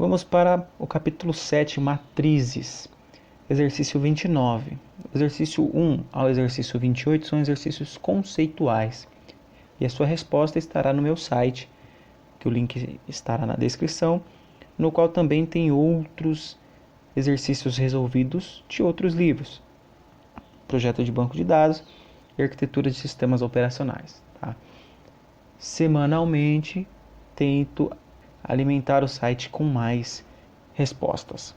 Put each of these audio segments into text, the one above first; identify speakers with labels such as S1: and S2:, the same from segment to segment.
S1: Vamos para o capítulo 7, matrizes, exercício 29. Exercício 1 ao exercício 28 são exercícios conceituais. E a sua resposta estará no meu site, que o link estará na descrição, no qual também tem outros exercícios resolvidos de outros livros. Projeto de banco de dados e arquitetura de sistemas operacionais. Tá? Semanalmente, tento alimentar o site com mais respostas.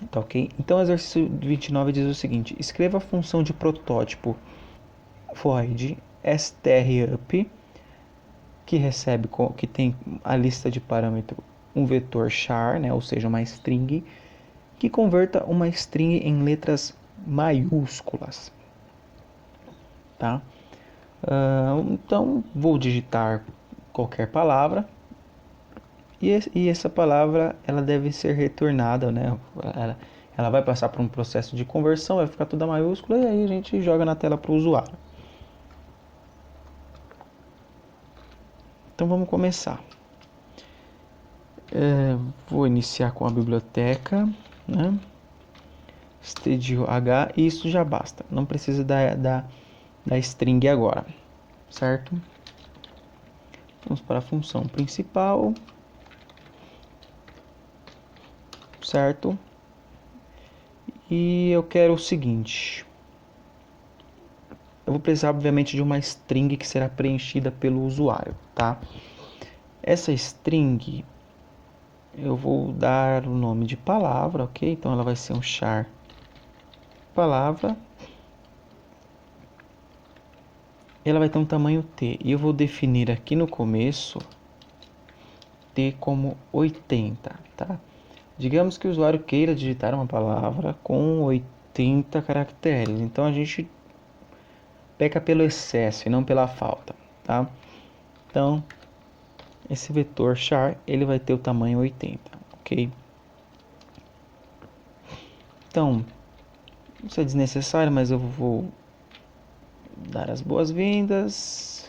S1: Tá ok? Então, o exercício 29 diz o seguinte: escreva a função de protótipo void strup que tem a lista de parâmetro um vetor char, né, ou seja, uma string, que converta uma string em letras maiúsculas. Tá? Então, vou digitar qualquer palavra e essa palavra ela deve ser retornada, né? Ela vai passar por um processo de conversão, vai ficar toda maiúscula e aí a gente joga na tela para o usuário. Então vamos começar. Vou iniciar com a biblioteca, né? Stdio H, e isso já basta. Não precisa da string agora, certo? Vamos para a função principal, certo? E eu quero o seguinte: eu vou precisar obviamente de uma string que será preenchida pelo usuário, tá? Essa string eu vou dar o nome de palavra, ok? Então ela vai ser um char palavra. Ela vai ter um tamanho T e eu vou definir aqui no começo T como 80, tá? Digamos que o usuário queira digitar uma palavra com 80 caracteres, então a gente peca pelo excesso e não pela falta, tá? Então, esse vetor char, ele vai ter o tamanho 80, ok? Então, isso é desnecessário, mas eu vou dar as boas-vindas,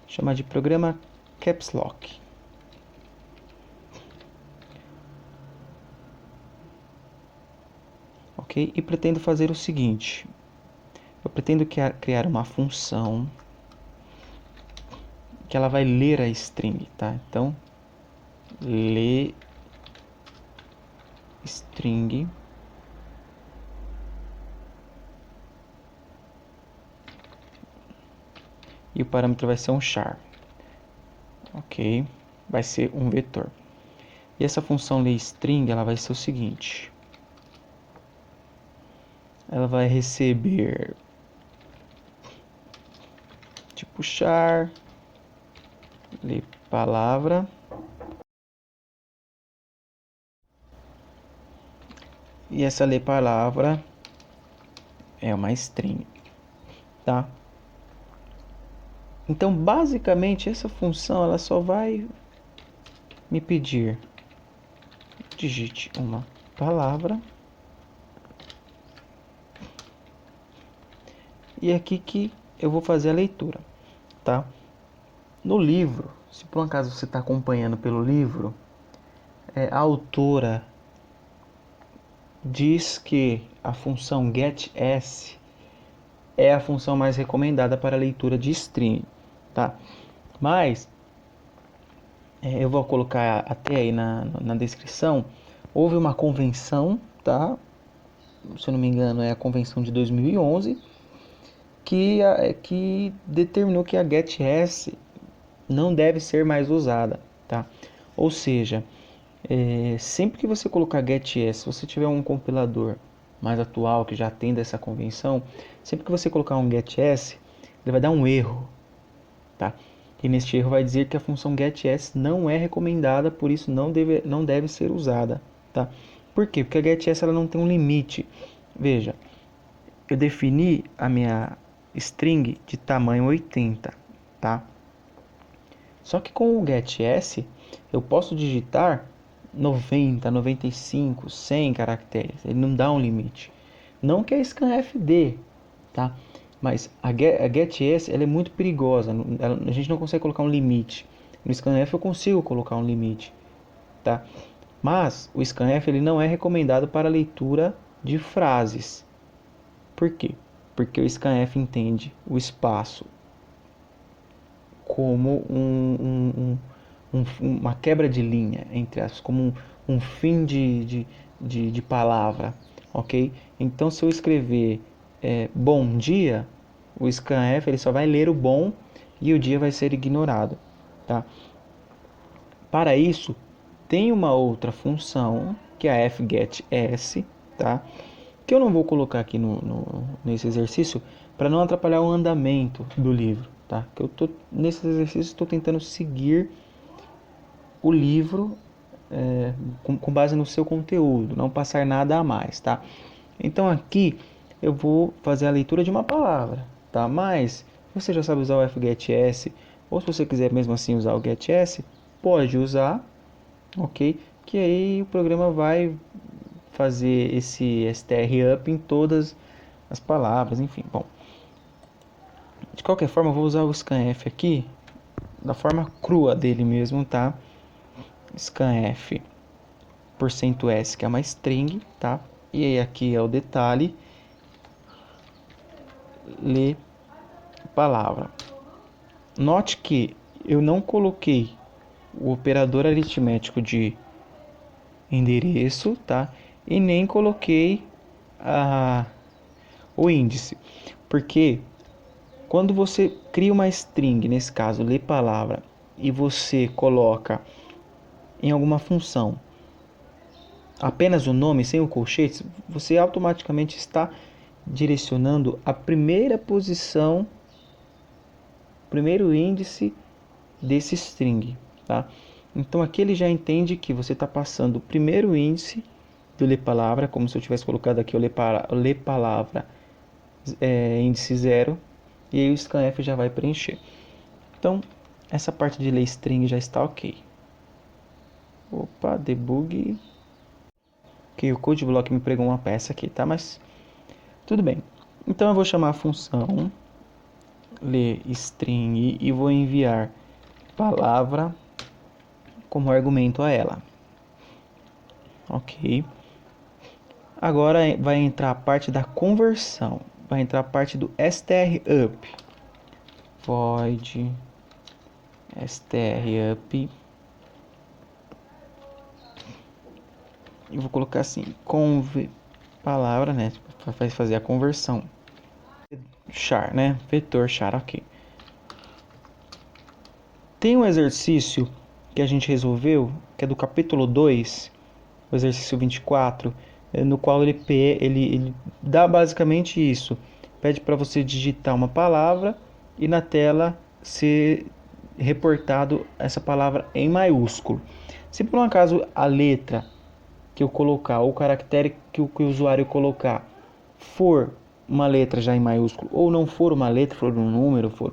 S1: chamar de programa Caps Lock. Ok? E pretendo fazer o seguinte: eu pretendo criar uma função que ela vai ler a string, tá? Então, ler string e o parâmetro vai ser um char, ok? Vai ser um vetor. E essa função ler string, ela vai ser o seguinte: ela vai receber tipo char, ler palavra, e essa ler palavra é uma string, tá? Então, basicamente, essa função ela só vai me pedir digite uma palavra e é aqui que eu vou fazer a leitura, tá? No livro, se por um acaso você está acompanhando pelo livro, a autora diz que a função getS é a função mais recomendada para a leitura de string, tá? Mas eu vou colocar até aí na descrição. Houve uma convenção, tá? Se eu não me engano é a convenção de 2011 que determinou que a getS não deve ser mais usada, tá? Ou seja, sempre que você colocar getS, se você tiver um compilador mais atual que já atenda essa convenção, sempre que você colocar um getS, ele vai dar um erro, tá? E neste erro vai dizer que a função getS não é recomendada, por isso não deve ser usada, tá? Por quê? Porque a getS ela não tem um limite. Veja, eu defini a minha string de tamanho 80, tá? Só que com o getS eu posso digitar 90, 95, 100 caracteres. Ele não dá um limite. Não que a scanf dê, tá? Mas a getS ela é muito perigosa. A gente não consegue colocar um limite. No scanf eu consigo colocar um limite, tá? Mas o scanf ele não é recomendado para leitura de frases. Por quê? Porque o scanf entende o espaço como uma quebra de linha, entre aspas, como um fim de palavra, ok? Então, se eu escrever bom dia, o scanf ele só vai ler o bom e o dia vai ser ignorado, tá? Para isso, tem uma outra função, que é a fgetS, tá? Que eu não vou colocar aqui nesse exercício para não atrapalhar o andamento do livro, tá? Que eu tô nesse exercício estou tentando seguir o livro com base no seu conteúdo, não passar nada a mais, tá? Então aqui eu vou fazer a leitura de uma palavra, tá? Mas você já sabe usar o fgetS, ou se você quiser mesmo assim usar o getS, pode usar, ok? Que aí o programa vai fazer esse str up em todas as palavras, enfim. Bom, de qualquer forma eu vou usar o scanf aqui da forma crua dele mesmo, tá? Scanf %s, que é uma string, tá? E aí aqui é o detalhe, ler palavra. Note que eu não coloquei o operador aritmético de endereço, tá? E nem coloquei o índice, porque quando você cria uma string, nesse caso, ler palavra, e você coloca em alguma função apenas o nome sem o colchete, você automaticamente está direcionando a primeira posição, primeiro índice desse string, tá? Então aqui ele já entende que você está passando o primeiro índice do ler palavra, como se eu tivesse colocado aqui o ler palavra índice 0, e aí o scanf já vai preencher. Então essa parte de ler string já está ok. Opa, debug. Ok, o code block me pregou uma peça aqui, tá? Mas tudo bem. Então eu vou chamar a função ler string e vou enviar palavra como argumento a ela. Ok. Agora vai entrar a parte da conversão. Vai entrar a parte do strup. Void strup. E vou colocar assim, conv palavra, né? Vai fazer a conversão. Char, né? Vetor char, ok. Tem um exercício que a gente resolveu, que é do capítulo 2, o exercício 24, no qual ele dá basicamente isso. Pede para você digitar uma palavra e na tela ser reportado essa palavra em maiúsculo. Se por um acaso a letra que eu colocar, ou o caractere que o usuário colocar, for uma letra já em maiúsculo, ou não for uma letra, for um número, for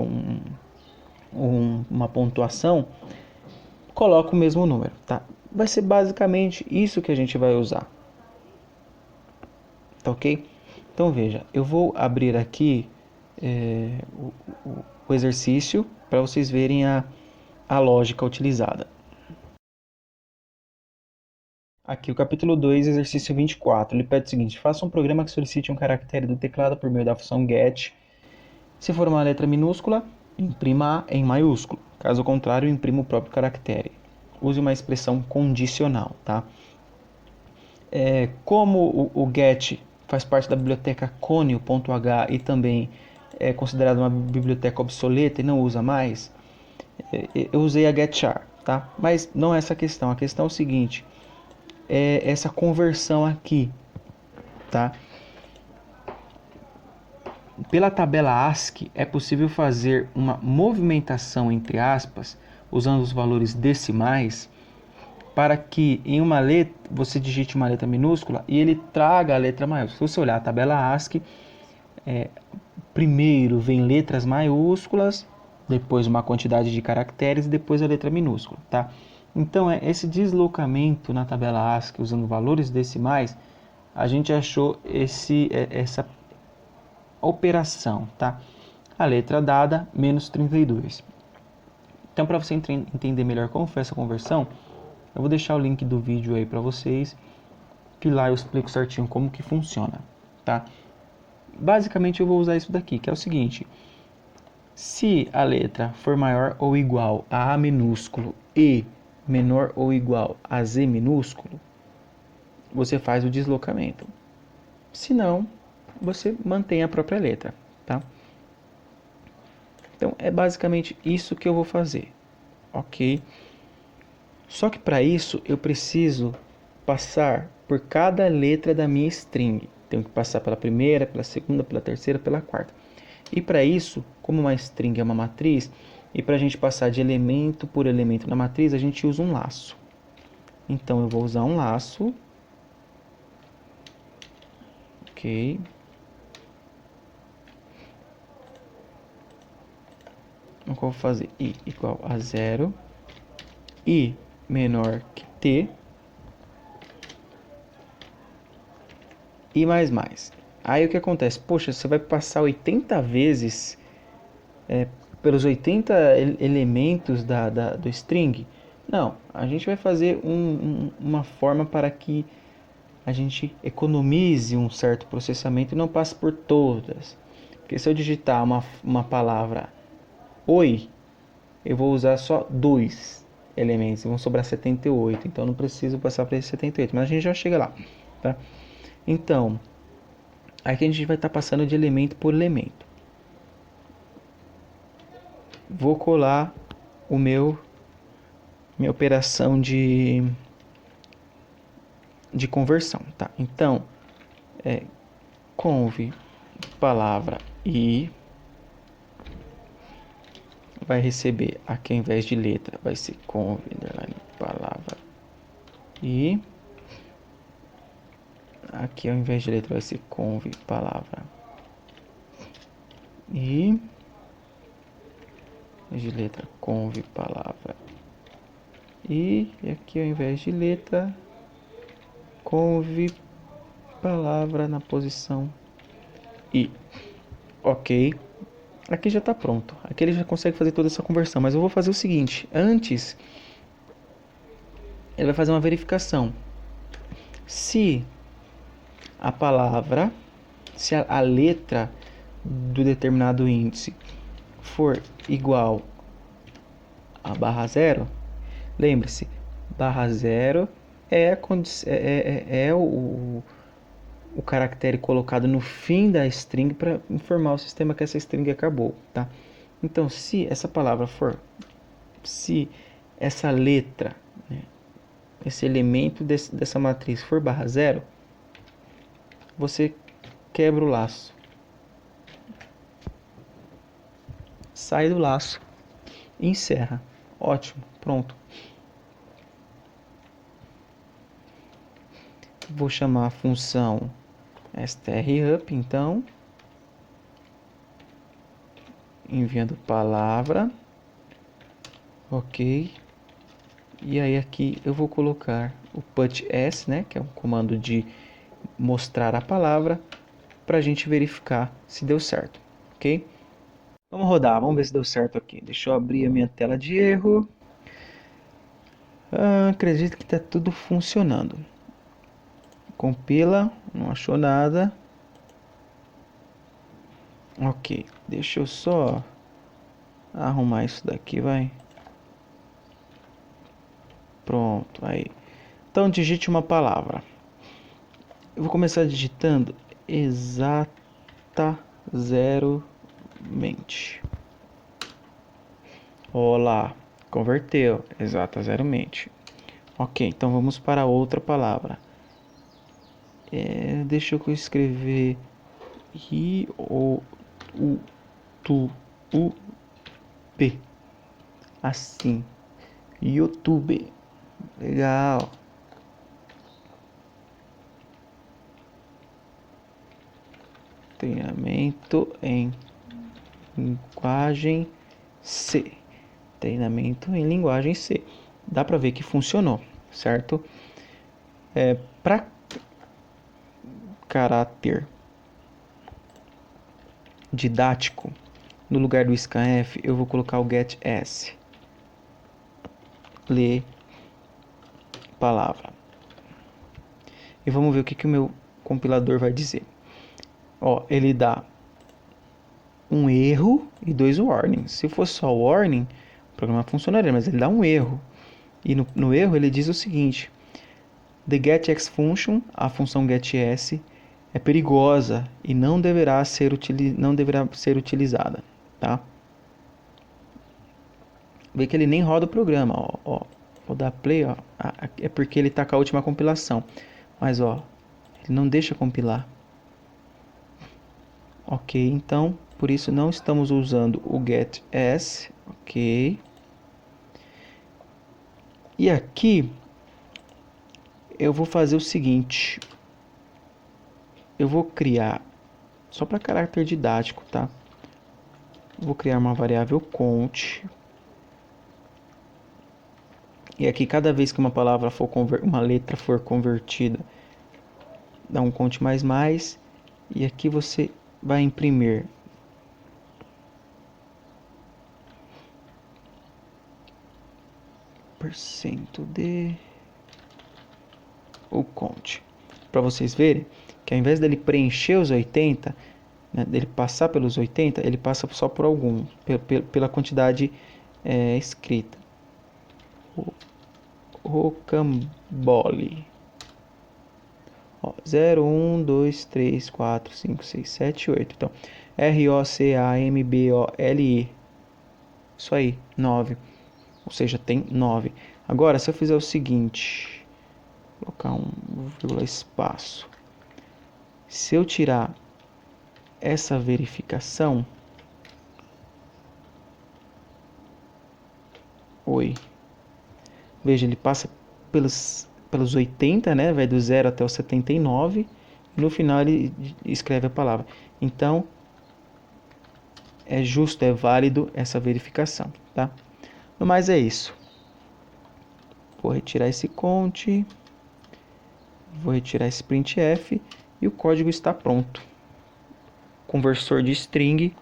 S1: uma pontuação, coloca o mesmo número, tá? Vai ser basicamente isso que a gente vai usar, tá ok? Então veja, eu vou abrir aqui o exercício para vocês verem a lógica utilizada. Aqui o capítulo 2, exercício 24, ele pede o seguinte: faça um programa que solicite um caractere do teclado por meio da função get. Se for uma letra minúscula, imprima A em maiúsculo. Caso contrário, imprima o próprio caractere. Use uma expressão condicional, tá? Como o get faz parte da biblioteca conio.h e também é considerado uma biblioteca obsoleta e não usa mais, eu usei a getchar, tá? Mas não é essa a questão. A questão é o seguinte: é essa conversão aqui, tá? Pela tabela ASCII é possível fazer uma movimentação entre aspas, usando os valores decimais, para que em uma letra você digite uma letra minúscula e ele traga a letra maiúscula. Se você olhar a tabela ASCII, primeiro vem letras maiúsculas, depois uma quantidade de caracteres e depois a letra minúscula, tá? Então esse deslocamento na tabela ASCII usando valores decimais, a gente achou essa operação, tá? A letra dada menos 32. Então, para você entender melhor como foi essa conversão, Eu vou deixar o link do vídeo aí para vocês, que lá eu explico certinho como que funciona, tá? Basicamente eu vou usar isso daqui, que é o seguinte: se a letra for maior ou igual a A minúsculo e menor ou igual a Z minúsculo, você faz o deslocamento. Se não, você mantém a própria letra, tá? Então é basicamente isso que eu vou fazer, ok? Só que para isso eu preciso passar por cada letra da minha string. Tenho que passar pela primeira, pela segunda, pela terceira, pela quarta. E para isso, como uma string é uma matriz, e para a gente passar de elemento por elemento na matriz, a gente usa um laço. Então eu vou usar um laço. Ok. Então, eu vou fazer i igual a 0, i menor que t, e mais mais. Aí o que acontece? Poxa, você vai passar 80 vezes pelos 80 elementos do string? Não, a gente vai fazer uma forma para que a gente economize um certo processamento e não passe por todas. Porque se eu digitar uma palavra oi, eu vou usar só 2 elementos, vão sobrar 78, então não preciso passar para esse 78, mas a gente já chega lá, tá? Então, aqui a gente vai estar passando de elemento por elemento. Vou colar o minha operação de conversão, tá? Então, conv palavra i vai receber aqui ao invés de letra vai ser conv underline palavra i, aqui ao invés de letra vai ser conv palavra i, de letra conv palavra i, e aqui ao invés de letra conv palavra na posição i. Ok, aqui já está pronto. Aqui ele já consegue fazer toda essa conversão, mas eu vou fazer o seguinte: antes ele vai fazer uma verificação. Se a palavra, se a letra do determinado índice for igual a barra zero, lembre-se, barra zero é o caractere colocado no fim da string para informar o sistema que essa string acabou, tá? Então, se essa palavra for, se essa letra, né, esse elemento dessa matriz for barra zero, você quebra o laço, sai do laço e encerra. Ótimo, pronto. Vou chamar a função strup, então, enviando palavra, ok. E aí aqui eu vou colocar o put s, né, que é um comando de mostrar a palavra, para a gente verificar se deu certo, ok? Vamos rodar, vamos ver se deu certo aqui. Deixa eu abrir a minha tela de erro. Acredito que está tudo funcionando. Compila, não achou nada. Ok, deixa eu só arrumar isso daqui, vai. Pronto, aí. Então digite uma palavra. Eu vou começar digitando exata zero mente. Olá, converteu, exata zero mente. Ok, então vamos para outra palavra. Deixa eu escrever I O U Tu U P. Assim. YouTube. Legal. Treinamento em linguagem C. Treinamento em linguagem C. Dá para ver que funcionou, certo? Para caráter didático, no lugar do scanf, eu vou colocar o getS. Lê palavra. E vamos ver o que o meu compilador vai dizer. Ó, ele dá um erro e 2 warnings. Se fosse só warning, o programa funcionaria, mas ele dá um erro. E no erro ele diz o seguinte: The getX function, a função getS, é perigosa e não deverá ser utilizada, tá? Vê que ele nem roda o programa, ó. Vou dar play, ó. É porque ele tá com a última compilação. Mas, ó, ele não deixa compilar. Ok, então, por isso não estamos usando o getS, ok. E aqui, eu vou fazer o seguinte. Eu vou criar, só para caráter didático, tá? Vou criar uma variável count. E aqui, cada vez que uma palavra for uma letra for convertida, dá um count mais. E aqui você vai imprimir %d o count. Para vocês verem que ao invés dele preencher os 80, né, dele passar pelos 80, ele passa só por algum, pela quantidade escrita. Rocambole. 0, 1, 2, 3, 4, 5, 6, 7, 8. Então, ROCAMBOLE. Isso aí, 9. Ou seja, tem 9. Agora, se eu fizer o seguinte, colocar um vírgula espaço. Se eu tirar essa verificação, veja, ele passa pelos 80, né? Vai do 0 até o 79. E no final ele escreve a palavra. Então, é justo, é válido essa verificação, tá? No mais é isso. Vou retirar esse count. Vou retirar esse printf. E o código está pronto. O conversor de string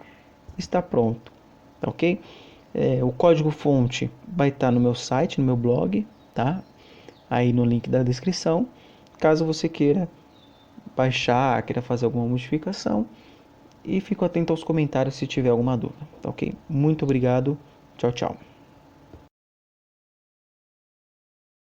S1: está pronto. Tá ok? O código fonte vai estar no meu site, no meu blog, tá? Aí no link da descrição. Caso você queira baixar, queira fazer alguma modificação. E fico atento aos comentários se tiver alguma dúvida, tá ok? Muito obrigado. Tchau, tchau.